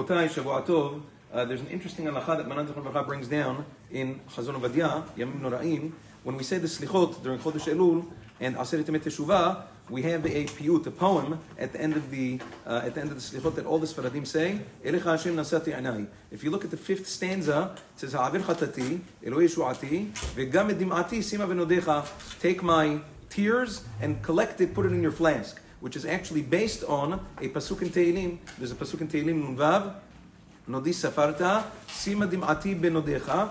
Botai Shavua Tov. There's an interesting halacha that Maran Zichron Livracha brings down in Chazon Ovadia, Yamim Noraim. When we say the Slichot during Chodesh Elul and Aseret Emet Teshuvah, we have a piyut, a poem, at the end of the Slichot that all the Sfaradim say. Elecha Hashem nasati anai. If you look at the fifth stanza, it says Ha'avir chatati, Eloi Yeshuati, ve'gam et dim'ati sima v'nodecha. Take my tears and collect it, put it in your flask, which is actually based on a pasuk in Tehillim. There's a pasuk in Tehillim Nun Vav, Nodi safarta, sima dim'ati benodecha,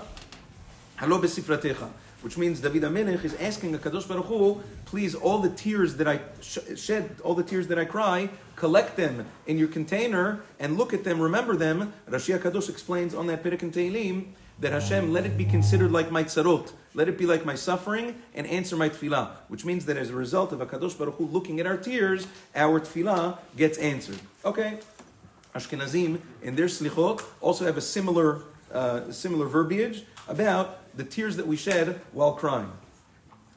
halo besifratecha. Which means David HaMelech is asking HaKadosh Baruch Hu, please, all the tears that I shed, all the tears that I cry, collect them in your container and look at them, remember them. Rashi HaKadosh explains on that Perek in Tehillim that Hashem, let it be considered like my tzarot, let it be like my suffering, and answer my tefillah. Which means that as a result of HaKadosh Baruch Hu looking at our tears, our tefillah gets answered. Okay, Ashkenazim in their slichot also have a similar verbiage about the tears that we shed while crying.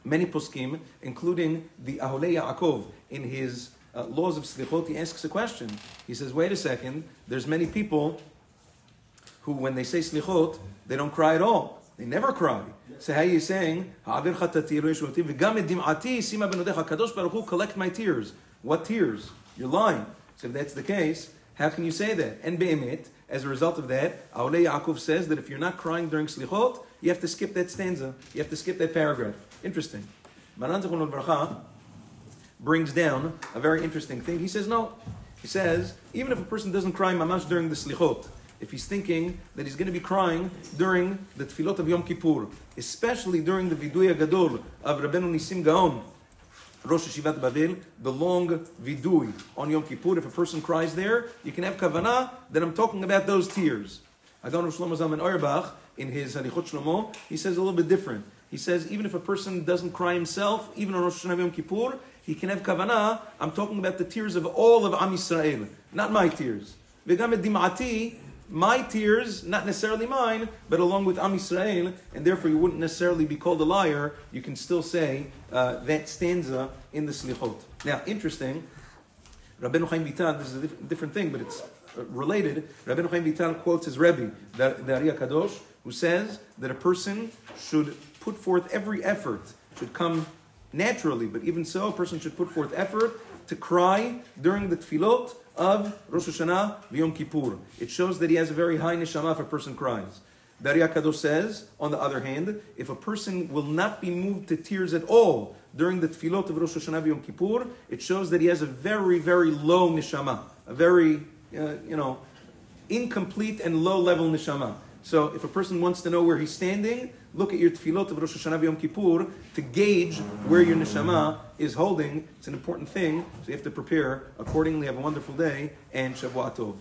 Many poskim, including the Aholei Yaakov, in his laws of slichot, he asks a question. He says, wait a second, there's many people who, when they say slichot, they don't cry at all. They never cry. So how are you saying, Ha'avir chatati Eloi Yeshuati, v'gam et dim'ati sima benodecha, Kadosh Baruch Hu, collect my tears. What tears? You're lying. So if that's the case, how can you say that? And be'emet, as a result of that, Aholei Yaakov says that if you're not crying during slichot, you have to skip that stanza. You have to skip that paragraph. Interesting. Maran Zichron Livracha brings down a very interesting thing. He says, no. He says, even if a person doesn't cry mamash during the slichot, if he's thinking that he's going to be crying during the tefillot of Yom Kippur, especially during the Vidui HaGadol of Rabbeinu Nisim Gaon, Rosh Yeshivat Bavel, the long vidui on Yom Kippur, if a person cries there, you can have kavanah that I'm talking about those tears. Adon Shlomo Zalman Auerbach, in his Halichot Shlomo, he says a little bit different. He says even if a person doesn't cry himself, even on Rosh Hashanah Yom Kippur, he can have kavanah. I'm talking about the tears of all of Am Yisrael, not my tears. V'gam et dim'ati, my tears, not necessarily mine, but along with Am Yisrael, and therefore you wouldn't necessarily be called a liar. You can still say that stanza in the Slichot. Now, interesting, Rabbeinu Chaim Vital, this is a different thing, but it's related. Rabbeinu Chaim Vital quotes his Rebbe, the Ari HaKadosh, who says that a person should put forth every effort, should come naturally, but even so, a person should put forth effort to cry during the tefillot of Rosh Hashanah v'Yom Kippur. It shows that he has a very high neshama if a person cries. The Ari HaKadosh says, on the other hand, if a person will not be moved to tears at all during the tefillot of Rosh Hashanah v'Yom Kippur, it shows that he has a very, very low neshama, a very, incomplete and low-level neshama. So if a person wants to know where he's standing, look at your tefillot of Rosh Hashanah v'Yom Kippur to gauge where your neshama is holding. It's an important thing, so you have to prepare accordingly. Have a wonderful day, and Shavua Tov.